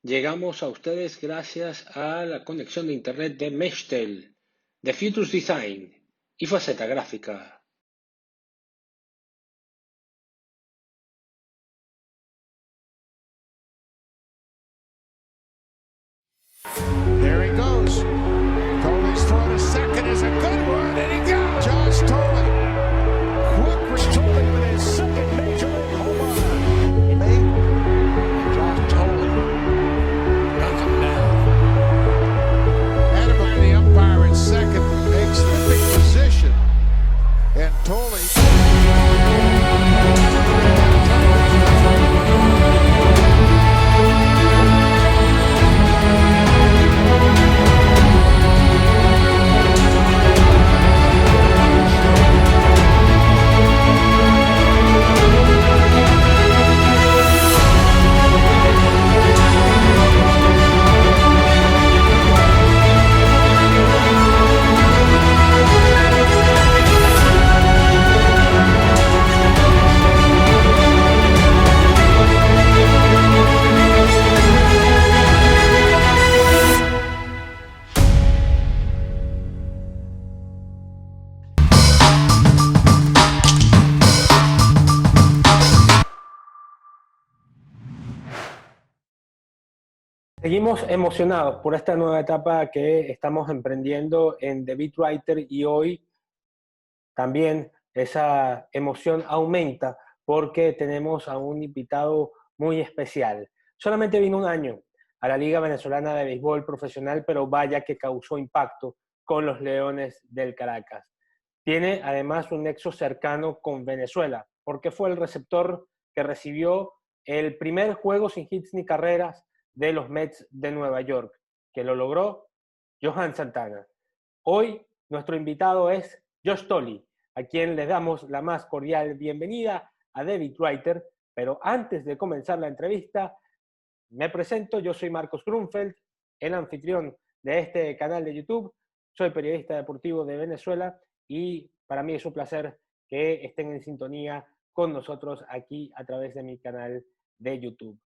Llegamos a ustedes gracias a la conexión de internet de Meshtel, de Futures Design y Faceta Gráfica. There he goes. Thole's throw to second is a good one, and he got Josh Thole. Quick return with his second major league home run. And Josh Thole guns him down. Had him by the umpire in second, makes the big position. And Thole. Seguimos emocionados por esta nueva etapa que estamos emprendiendo en The Beatwriter y hoy también esa emoción aumenta porque tenemos a un invitado muy especial. Solamente vino un año a la Liga Venezolana de Béisbol Profesional, pero vaya que causó impacto con los Leones del Caracas. Tiene además un nexo cercano con Venezuela, porque fue el receptor que recibió el primer juego sin hits ni carreras de los Mets de Nueva York, que lo logró Johan Santana. Hoy nuestro invitado es Josh Thole, a quien le damos la más cordial bienvenida a The Beatwriter, pero antes de comenzar la entrevista, me presento, yo soy Marcos Grunfeld, el anfitrión de este canal de YouTube, soy periodista deportivo de Venezuela y para mí es un placer que estén en sintonía con nosotros aquí a través de mi canal de YouTube.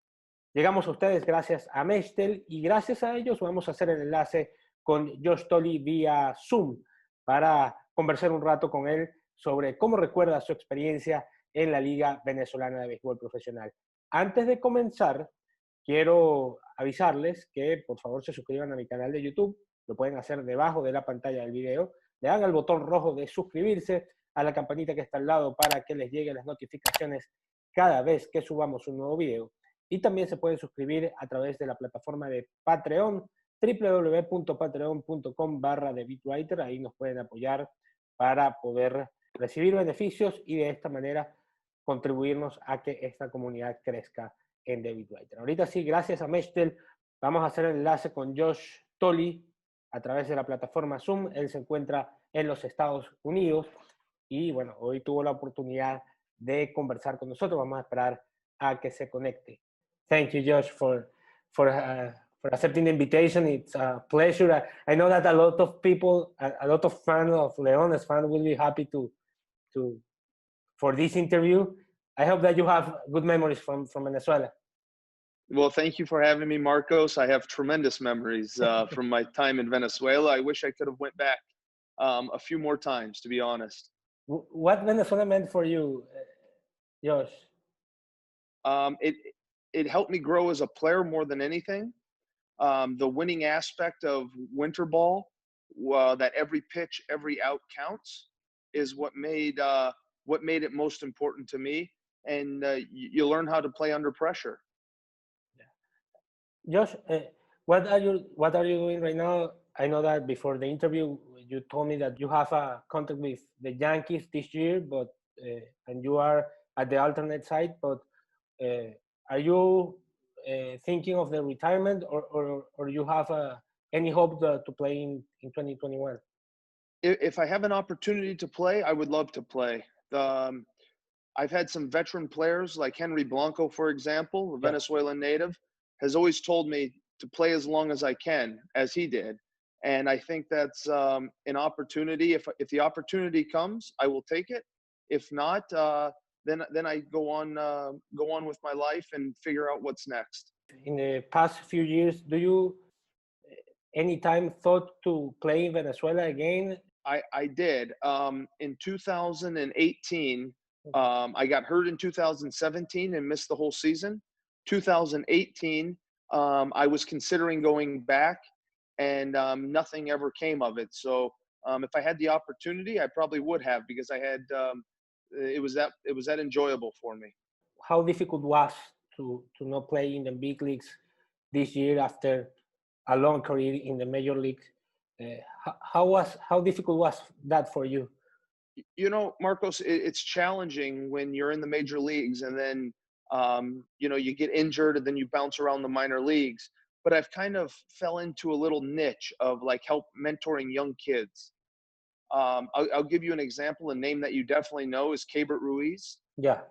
Llegamos a ustedes gracias a Meshtel y gracias a ellos vamos a hacer el enlace con Josh Thole vía Zoom para conversar un rato con él sobre cómo recuerda su experiencia en la Liga Venezolana de Béisbol Profesional. Antes de comenzar, quiero avisarles que por favor se suscriban a mi canal de YouTube, lo pueden hacer debajo de la pantalla del video, le dan al botón rojo de suscribirse, a la campanita que está al lado para que les lleguen las notificaciones cada vez que subamos un nuevo video. Y también se pueden suscribir a través de la plataforma de Patreon, www.patreon.com/TheBeatwriter. Ahí nos pueden apoyar para poder recibir beneficios y de esta manera contribuirnos a que esta comunidad crezca en The Beatwriter. Ahorita sí, gracias a Meshtel, vamos a hacer el enlace con Josh Thole a través de la plataforma Zoom. Él se encuentra en los Estados Unidos y bueno, hoy tuvo la oportunidad de conversar con nosotros. Vamos a esperar a que se conecte. Thank you, Josh, for accepting the invitation. It's a pleasure. I know that a lot of people, a lot of fans of Leones fans will be happy for this interview. I hope that you have good memories from Venezuela. Well, thank you for having me, Marcos. I have tremendous memories from my time in Venezuela. I wish I could have went back a few more times, to be honest. What Venezuela meant for you, Josh? It helped me grow as a player more than anything. The winning aspect of winter ball, that every pitch, every out counts, is what made it most important to me. And you learn how to play under pressure. Josh, what are you doing right now? I know that before the interview you told me that you have a contract with the Yankees this year, but and you are at the alternate side. But are you thinking of the retirement, or you have any hope to play in 2021? If I have an opportunity to play, I would love to play. I've had some veteran players like Henry Blanco, for example, a Venezuelan native, has always told me to play as long as I can, as he did. And I think that's an opportunity. If the opportunity comes, I will take it. If not, then I go on with my life and figure out what's next. in the past few years, do you anytime thought to play in Venezuela again? I did. In 2018, I got hurt in 2017 and missed the whole season. 2018, I was considering going back, and nothing ever came of it. So if I had the opportunity, I probably would have, because I had it was that enjoyable for me. How difficult was to not play in the big leagues this year after a long career in the major league? How difficult was that for you? You know, Marcos, it's challenging when you're in the major leagues and then you know, you get injured and then you bounce around the minor leagues. But I've kind of fell into a little niche of like help mentoring young kids. I'll give you an example. A name that you definitely know is Keibert Ruiz. Yeah.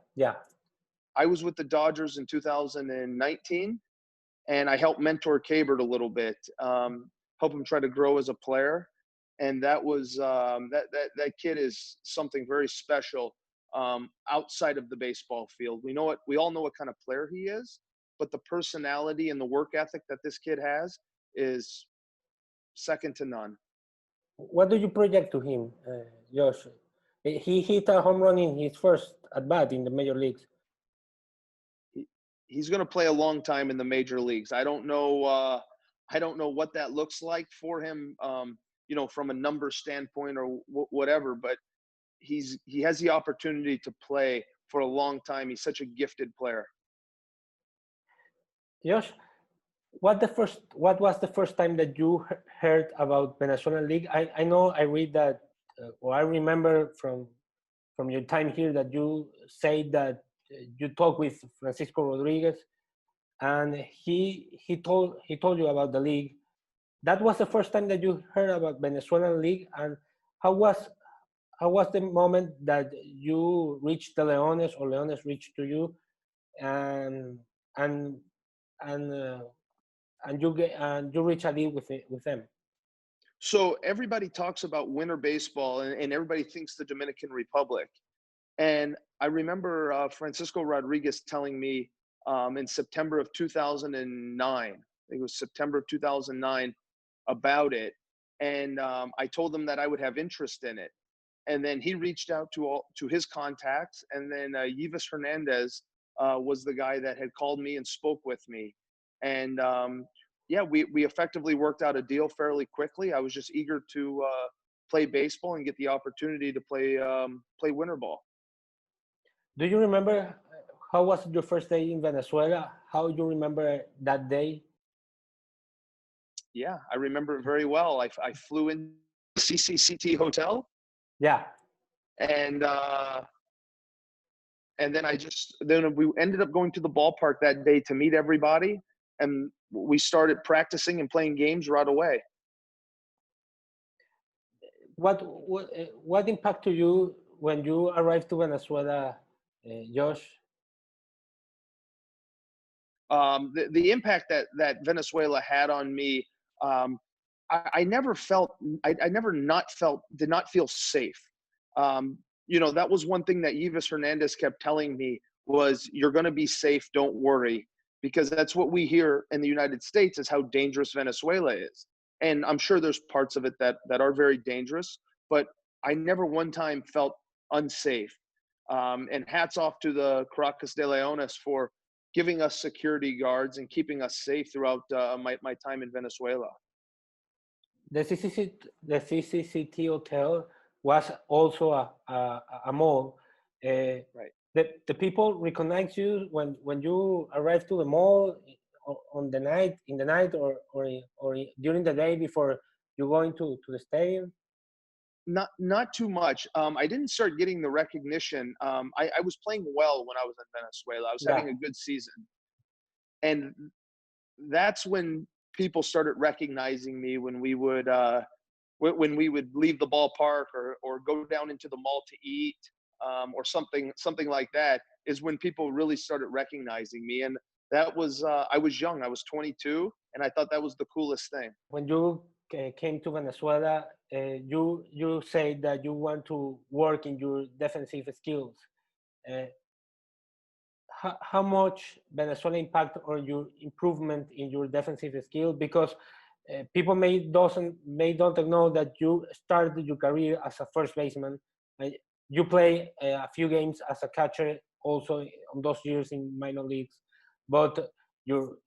I was with the Dodgers in 2019, and I helped mentor Keibert a little bit, help him try to grow as a player. And that was that kid is something very special outside of the baseball field. We all know what kind of player he is, but the personality and the work ethic that this kid has is second to none. What do you project to him, Josh? He hit a home run in his first at bat in the major leagues. He's going to play a long time in the major leagues. I don't know what that looks like for him, you know, from a number standpoint or whatever, but he has the opportunity to play for a long time. He's such a gifted player. Josh, what was the first time that you heard about Venezuelan League? I know I read that, or I remember from your time here that you say that you talked with Francisco Rodriguez, and he told you about the league. That was the first time that you heard about Venezuelan League, and how was the moment that you reached the Leones, or Leones reached to you, and you reach a deal with them? So everybody talks about winter baseball, and everybody thinks the Dominican Republic. And I remember Francisco Rodriguez telling me in September of 2009, I think it was September of 2009, about it. And I told him that I would have interest in it. And then he reached out to his contacts. And then Yves Hernandez was the guy that had called me and spoke with me. And yeah, we effectively worked out a deal fairly quickly. I was just eager to play baseball and get the opportunity to play winter ball. Do you remember how was your first day in Venezuela? How you remember that day? Yeah, I remember it very well. I flew in CCCT hotel. Yeah. And then we ended up going to the ballpark that day to meet everybody, and we started practicing and playing games right away. What impact to you when you arrived to Venezuela, Josh? The impact that Venezuela had on me, I did not feel safe. You know, that was one thing that Yves Hernandez kept telling me was, you're going to be safe, don't worry, because that's what we hear in the United States is how dangerous Venezuela is. And I'm sure there's parts of it that are very dangerous, but I never one time felt unsafe. And hats off to the Caracas de Leones for giving us security guards and keeping us safe throughout my time in Venezuela. The CCCT hotel was also a mall. Right. The people recognize you when you arrive to the mall in the night or during the day before you go into the stadium? Not too much. I didn't start getting the recognition. I was playing well when I was in Venezuela. I was having a good season. And that's when people started recognizing me when we would leave the ballpark or go down into the mall to eat, or something like that, is when people really started recognizing me. And that was, I was young, I was 22, and I thought that was the coolest thing. When you came to Venezuela, you say that you want to work in your defensive skills. how much Venezuela impact on your improvement in your defensive skill? Because people may don't know that you started your career as a first baseman. You play a few games as a catcher also on those years in minor leagues, but your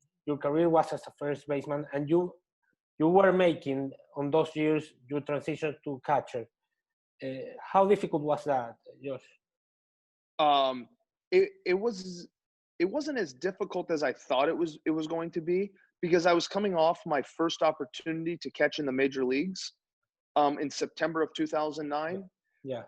career was as a first baseman, and you were making on those years your transition to catcher. How difficult was that, Josh? It wasn't as difficult as I thought it was going to be, because I was coming off my first opportunity to catch in the major leagues in September of 2009. Yeah.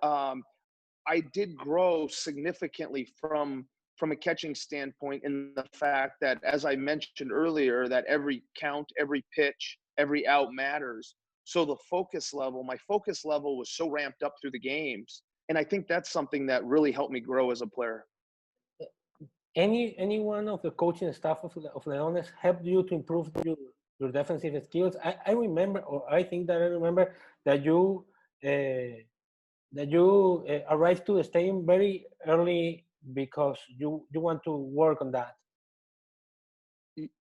I did grow significantly from a catching standpoint, in the fact that, as I mentioned earlier, that every count, every pitch, every out matters. So my focus level was so ramped up through the games. And I think that's something that really helped me grow as a player. Any one of the coaching staff of Leones helped you to improve your defensive skills? I remember, or I think that I remember, that you arrived to the stadium very early because you want to work on that.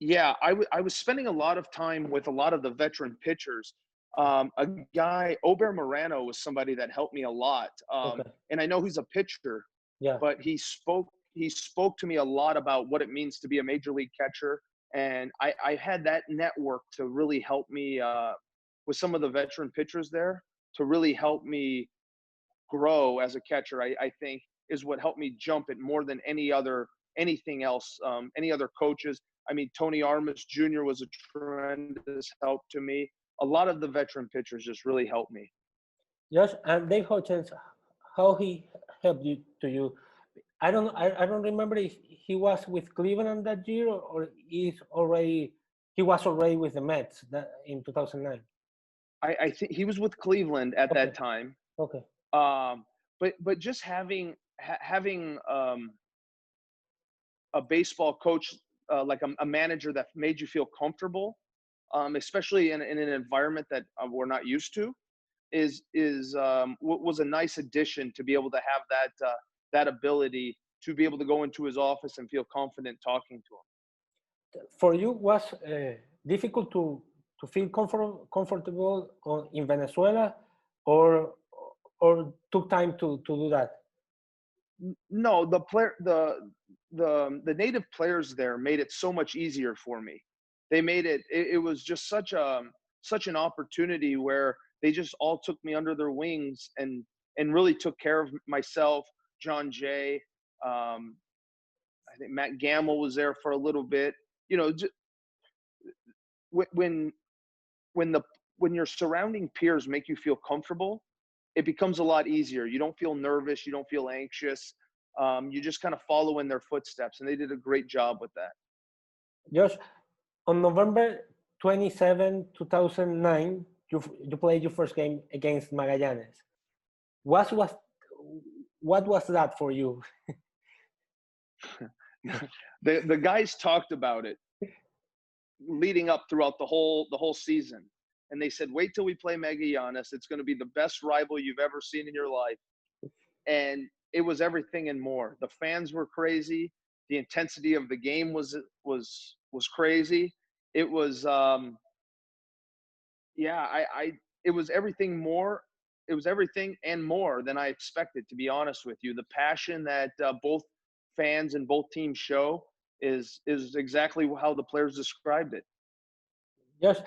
Yeah, I was spending a lot of time with a lot of the veteran pitchers. A guy, Ober Morano, was somebody that helped me a lot. Okay. And I know he's a pitcher, Yeah. but he spoke to me a lot about what it means to be a major league catcher. And I had that network to really help me with some of the veteran pitchers there, to really help me grow as a catcher. I think is what helped me jump it more than anything else. Any other coaches. I mean, Tony Armas Jr. was a tremendous help to me. A lot of the veteran pitchers just really helped me. Josh, and Dave Hutchins, how he helped you? I don't remember if he was with Cleveland that year, or he was already with the Mets in 2009. I think he was with Cleveland at that time. Okay. But just having a baseball coach, like a manager that made you feel comfortable, especially in an environment that we're not used to, was a nice addition, to be able to have that ability to be able to go into his office and feel confident talking to him. For you, was difficult to feel comfortable in Venezuela, or took time to do that? No, the native players there made it so much easier for me. They made it was just such an opportunity where they just all took me under their wings and really took care of myself. John Jay, I think Matt Gamble was there for a little bit. You know, when your surrounding peers make you feel comfortable, it becomes a lot easier. You don't feel nervous. You don't feel anxious. You just kind of follow in their footsteps, and they did a great job with that. Josh, on November 27, 2009, you played your first game against Magallanes. What was that for you? The guys talked about it leading up throughout the whole season, and they said, "Wait till we play Magallanes. It's going to be the best rival you've ever seen in your life." And it was everything and more. The fans were crazy. The intensity of the game was crazy. It was it was everything more. It was everything and more than I expected, to be honest with you. The passion that both fans and both teams show is exactly how the players described it. Just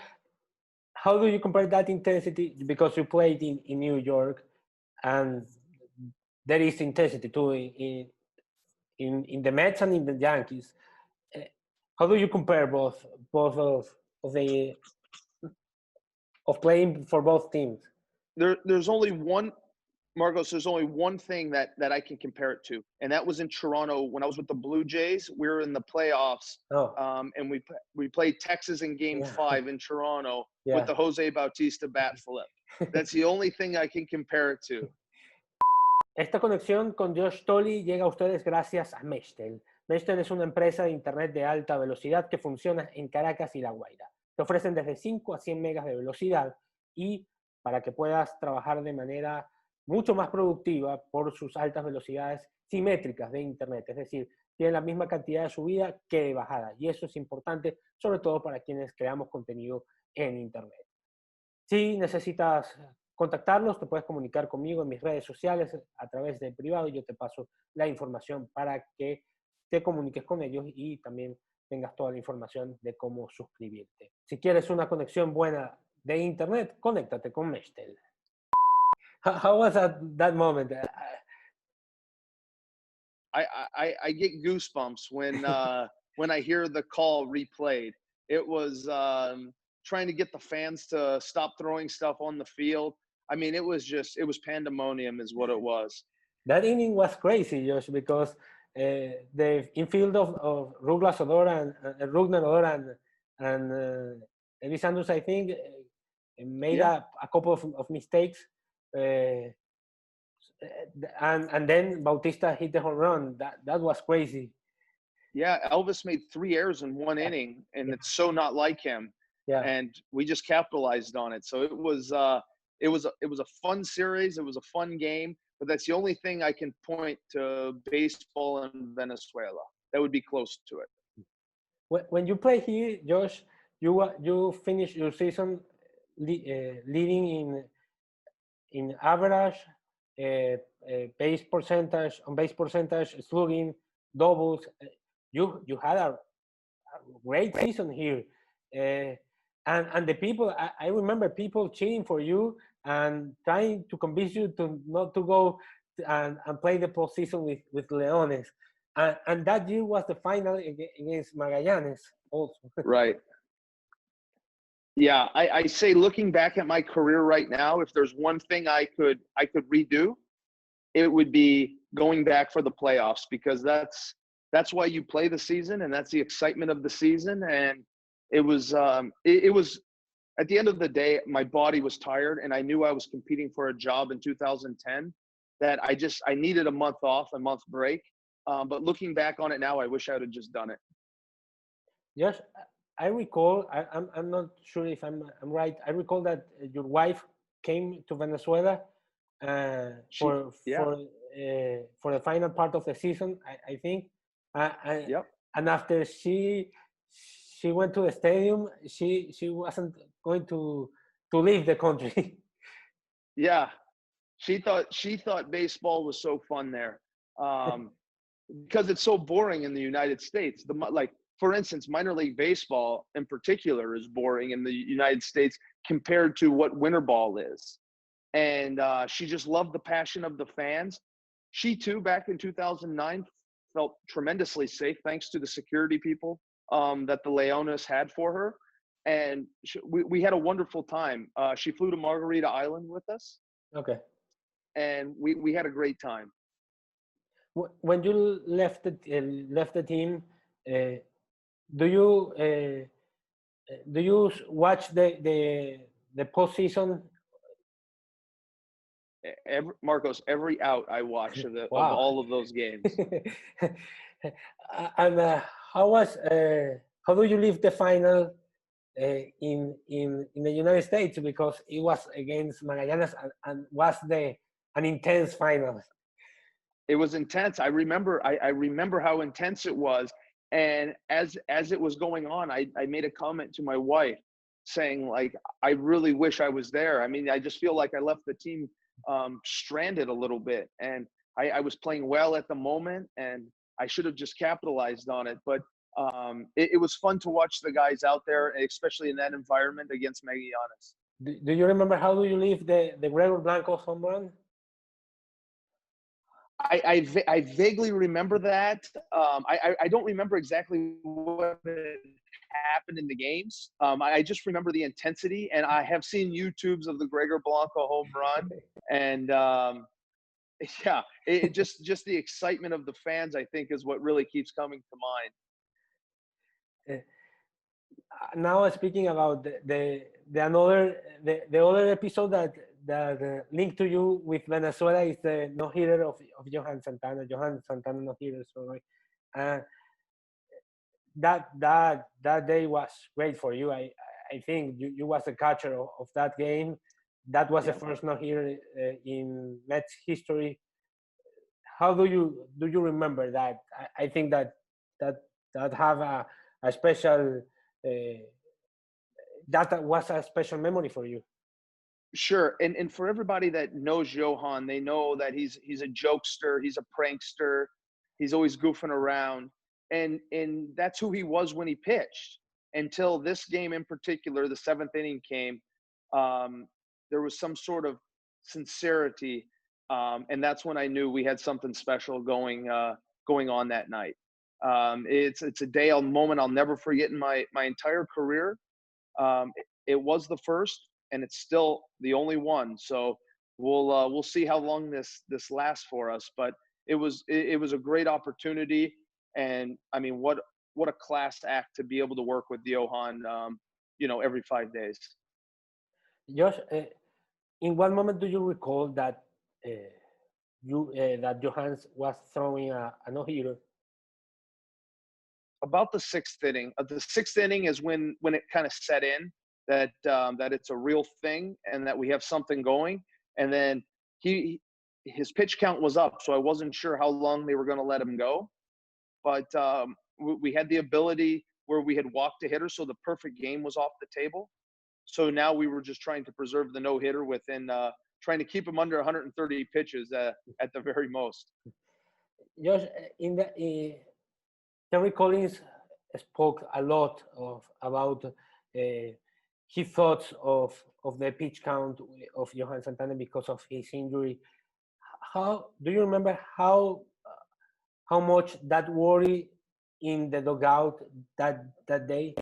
how do you compare that intensity? Because you played in New York, and there is intensity too in the Mets and in the Yankees. How do you compare both of playing for both teams? There's only one, Marcos. There's only one thing that I can compare it to, and that was in Toronto when I was with the Blue Jays. We were in the playoffs, and we played Texas in Game 5 in Toronto with the Jose Bautista bat flip. That's the only thing I can compare it to. Esta conexión con Josh Thole llega a ustedes gracias a Meshtel. Meshtel es una empresa de internet de alta velocidad que funciona en Caracas y La Guaira. Te ofrecen desde 5 a 100 megas de velocidad, y para que puedas trabajar de manera mucho más productiva por sus altas velocidades simétricas de internet. Es decir, tiene la misma cantidad de subida que de bajada. Y eso es importante, sobre todo para quienes creamos contenido en Internet. Si necesitas contactarlos, te puedes comunicar conmigo en mis redes sociales a través del privado y yo te paso la información para que te comuniques con ellos y también tengas toda la información de cómo suscribirte. Si quieres una conexión buena de Internet, conéctate con Nextel. How was that moment? I get goosebumps when when I hear the call replayed. It was trying to get the fans to stop throwing stuff on the field. I mean, it was pandemonium is what it was. That inning was crazy, Josh, because the infield of Rugler Odor and Elisandus, I think, made a couple of mistakes. And then Bautista hit the home run. That was crazy. Yeah, Elvis made 3 errors in one inning, and it's so not like him. Yeah. And we just capitalized on it. So it was a fun series. It was a fun game. But that's the only thing I can point to baseball in Venezuela that would be close to it. When you play here, Josh, you finish your season leading in average, base percentage, slugging, doubles. You had a great season here, and the people. I remember people cheering for you and trying to convince you to not to go and play the postseason with Leones. And that year was the final against Magallanes also. Right. Yeah, I say looking back at my career right now, if there's one thing I could redo, it would be going back for the playoffs, because that's why you play the season, and that's the excitement of the season. And it was at the end of the day, my body was tired, and I knew I was competing for a job in 2010 that I needed a month off, a month break. But looking back on it now, I wish I would have just done it. Yes, I recall. I'm not sure if I'm right. I recall that your wife came to Venezuela for the final part of the season. I think. Yep. And after she went to the stadium, she wasn't going to leave the country. Yeah, she thought baseball was so fun there, because it's so boring in the United States. For instance, minor league baseball in particular is boring in the United States compared to what winter ball is. And she just loved the passion of the fans. She too, back in 2009, felt tremendously safe thanks to the security people that the Leones had for her. And we had a wonderful time. She flew to Margarita Island with us. Okay. And we had a great time. When you left the team, do you watch the postseason? Marcos, every out I watched of all of those games. And how do you leave the final in the United States, because it was against Magallanes and was an intense final? It was intense. I remember how intense it was. And as it was going on, I made a comment to my wife saying, like, I really wish I was there. I mean, I just feel like I left the team stranded a little bit. And I was playing well at the moment, and I should have just capitalized on it. But it was fun to watch the guys out there, especially in that environment against Magallanes. Do you remember how do you leave the Gregor Blanco home run? I vaguely remember that. I don't remember exactly what happened in the games. I just remember the intensity, and I have seen YouTubes of the Gregor Blanco home run, and yeah, it just the excitement of the fans, I think, is what really keeps coming to mind. Now speaking about the other episode that linked to you with Venezuela is the no-hitter of Johan Santana. Johan Santana no-hitter, sorry. That day was great for you. I think you was the catcher of that game. That was the first no-hitter in Mets history. how do you remember that? I think that have a special that was a special memory for you. Sure, and for everybody that knows Johan, they know that he's a jokester, he's a prankster, he's always goofing around, and that's who he was when he pitched. Until this game in particular, the seventh inning came, there was some sort of sincerity, and that's when I knew we had something special going on that night. It's a day, a moment I'll never forget in my entire career. It was the first, and it's still the only one. So we'll see how long this lasts for us. But it was a great opportunity, and I mean, what a class act to be able to work with Johan, every 5 days. Josh, in what moment do you recall that that Johan was throwing a no-hitter? About the sixth inning. The sixth inning is when it kind of set in that it's a real thing and that we have something going. And then his pitch count was up, so I wasn't sure how long they were going to let him go. But we had the ability where we had walked a hitter, so the perfect game was off the table. So now we were just trying to preserve the no-hitter within trying to keep him under 130 pitches at the very most. Josh, Terry Collins spoke a lot about his thoughts of the pitch count of Johan Santana because of his injury. How do you remember how much that worry in the dugout that day?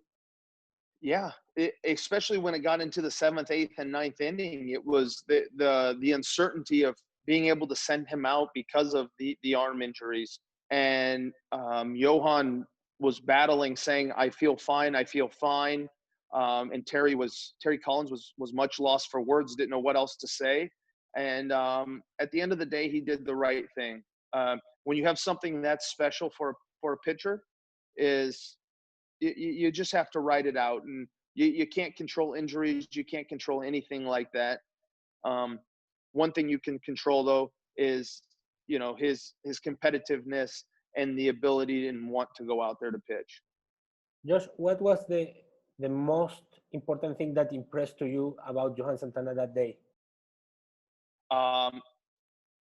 Yeah, especially when it got into the seventh, eighth, and ninth inning, it was the uncertainty of being able to send him out because of the arm injuries. And Johan was battling, saying, "I feel fine, I feel fine." And Terry Collins was much lost for words, didn't know what else to say. And at the end of the day, he did the right thing. When you have something that's special for a pitcher, is you just have to ride it out, and you can't control injuries. You can't control anything like that. One thing you can control, though, is his competitiveness and the ability and want to go out there to pitch. Josh, what was the most important thing that impressed to you about Johan Santana that day?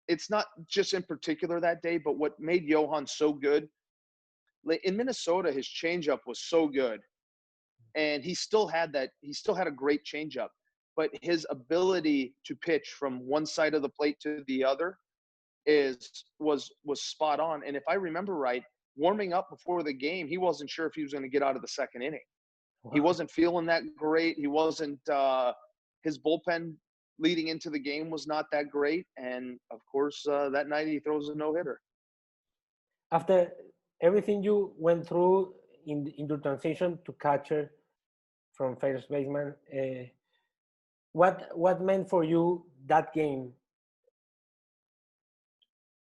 It's not just in particular that day, but what made Johan so good. In Minnesota, his changeup was so good, and he still had a great changeup, but his ability to pitch from one side of the plate to the other was spot on. And if I remember right, warming up before the game, he wasn't sure if he was going to get out of the second inning. Wow. He wasn't feeling that great. He wasn't his bullpen leading into the game was not that great, and of course that night he throws a no-hitter. After everything you went through in your transition to catcher from first baseman, what meant for you that game?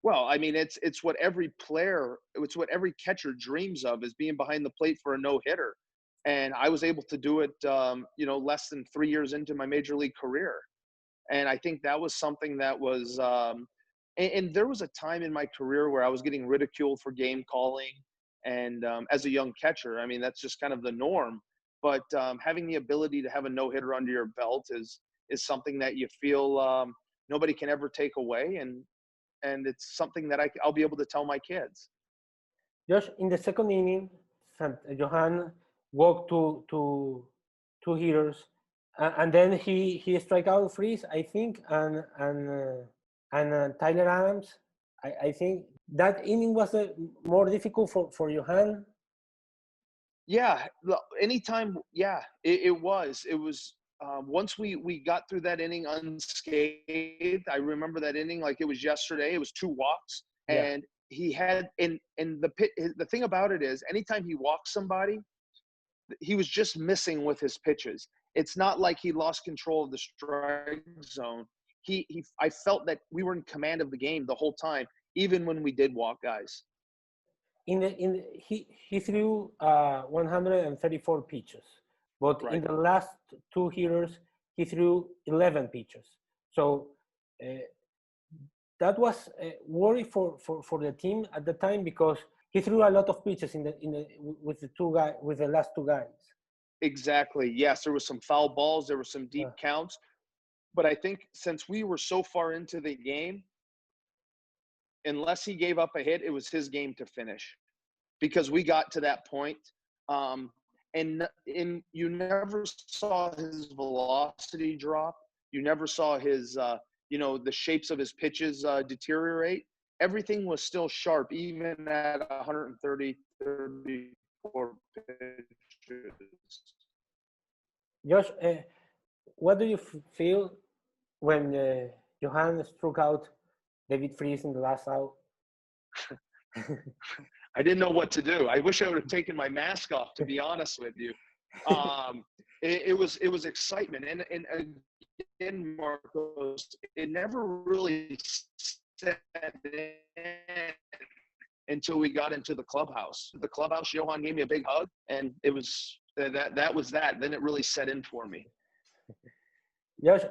Well, I mean, it's what every catcher dreams of, is being behind the plate for a no-hitter. And I was able to do it, less than 3 years into my major league career. And I think that was something that was, and there was a time in my career where I was getting ridiculed for game calling. And as a young catcher, I mean, that's just kind of the norm. But having the ability to have a no-hitter under your belt is something that you feel nobody can ever take away. And it's something that I'll be able to tell my kids. Josh, in the second inning, Johan walked to two hitters, and then he strike out Freeze, I think, and Tyler Adams. I think that inning was more difficult for Johan. Yeah, anytime. Yeah, it was. It was. Once we got through that inning unscathed, I remember that inning like it was yesterday. It was 2 walks, and he had the thing about it is, anytime he walks somebody, he was just missing with his pitches. It's not like he lost control of the strike zone. I felt that we were in command of the game the whole time, even when we did walk guys. He threw 134 pitches. But right. In the last 2 hitters, he threw 11 pitches. So that was worry for the team at the time, because he threw a lot of pitches with the last two guys. Exactly. Yes, there was some foul balls. There were some deep counts. But I think since we were so far into the game, unless he gave up a hit, it was his game to finish, because we got to that point. And you never saw his velocity drop. You never saw his, the shapes of his pitches deteriorate. Everything was still sharp, even at 130, 34 pitches. Josh, what do you feel when Johan struck out David Freese in the last out? I didn't know what to do. I wish I would have taken my mask off, to be honest with you. It was excitement. And again, Marcos, it never really set in until we got into the clubhouse. The clubhouse, Johan gave me a big hug, and it was that was that. Then it really set in for me. Josh,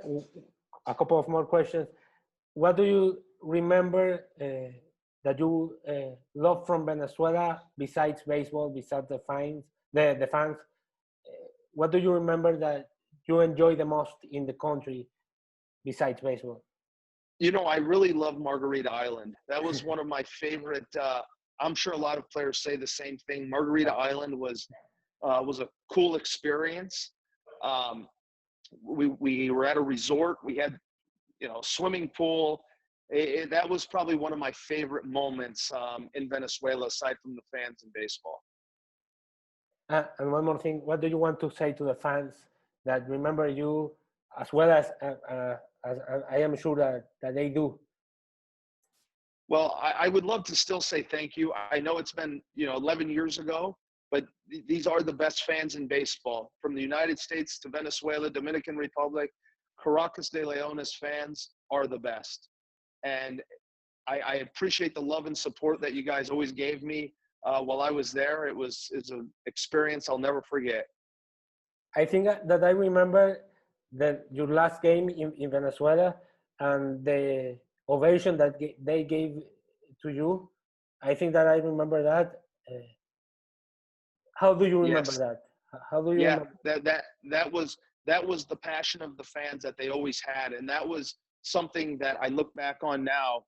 a couple of more questions. What do you remember that you love from Venezuela besides baseball, besides the fans? What do you remember that you enjoy the most in the country besides baseball? I really love Margarita Island. That was one of my favorite. I'm sure a lot of players say the same thing. Margarita Island was a cool experience. We were at a resort. We had, swimming pool. That was probably one of my favorite moments in Venezuela, aside from the fans in baseball. And one more thing, what do you want to say to the fans that remember you, as well as I am sure that they do? Well, I would love to still say thank you. I know it's been 11 years ago, but these are the best fans in baseball, from the United States to Venezuela, Dominican Republic. Caracas de Leones fans are the best. And I appreciate the love and support that you guys always gave me while I was there. It's an experience I'll never forget. I think that I remember that your last game in Venezuela and the ovation that they gave to you. I think that I remember that. How do you remember that? How do you remember? That was the passion of the fans that they always had, and that was something that I look back on now.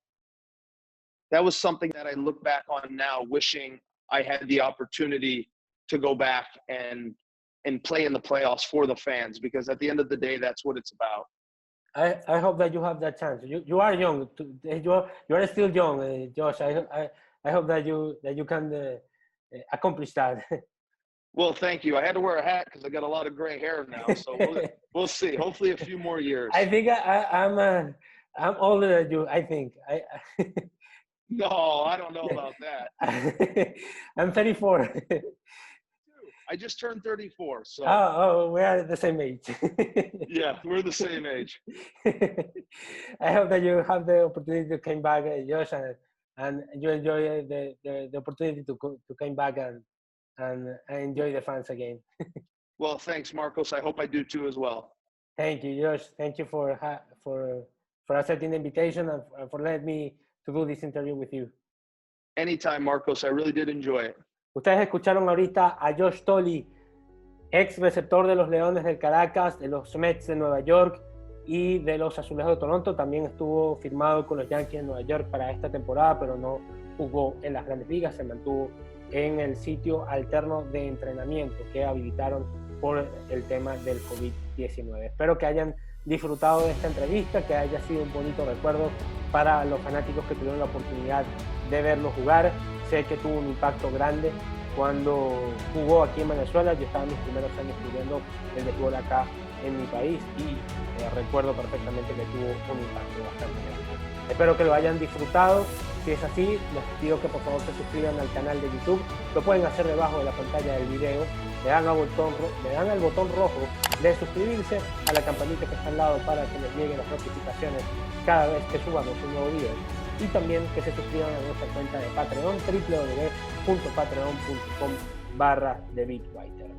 Wishing I had the opportunity to go back and play in the playoffs for the fans, because at the end of the day, that's what it's about. I hope that you have that chance. You are young. You are still young, Josh. I hope that you can accomplish that. Well, thank you. I had to wear a hat because I got a lot of gray hair now, so we'll see. Hopefully, a few more years. I think I'm older than you. I think. No, I don't know about that. I'm 34. I just turned 34. So. Oh, we are the same age. Yeah, we're the same age. I hope that you have the opportunity to come back, Josh, and you enjoy the opportunity to come back and enjoy the fans again. Well, thanks, Marcos. I hope I do too as well. Thank you, Josh. Thank you for accepting the invitation and for letting me to do this interview with you. Anytime, Marcos. I really did enjoy it. Ustedes escucharon ahorita a Josh Thole, ex receptor de los Leones del Caracas, de los Mets de Nueva York y de los Azulejos de Toronto. También estuvo firmado con los Yankees de Nueva York para esta temporada, pero no jugó en las Grandes Ligas. Se mantuvo en el sitio alterno de entrenamiento que habilitaron por el tema del COVID-19. Espero que hayan disfrutado de esta entrevista, que haya sido un bonito recuerdo para los fanáticos que tuvieron la oportunidad de verlo jugar. Sé que tuvo un impacto grande cuando jugó aquí en Venezuela. Yo estaba en mis primeros años jugando el béisbol acá en mi país y recuerdo perfectamente que tuvo un impacto bastante grande. Espero que lo hayan disfrutado. Si es así, les pido que por favor se suscriban al canal de YouTube. Lo pueden hacer debajo de la pantalla del video. Le dan al botón rojo de suscribirse, a la campanita que está al lado para que les lleguen las notificaciones cada vez que subamos un nuevo video. Y también que se suscriban a nuestra cuenta de Patreon, www.patreon.com/Beatwriter.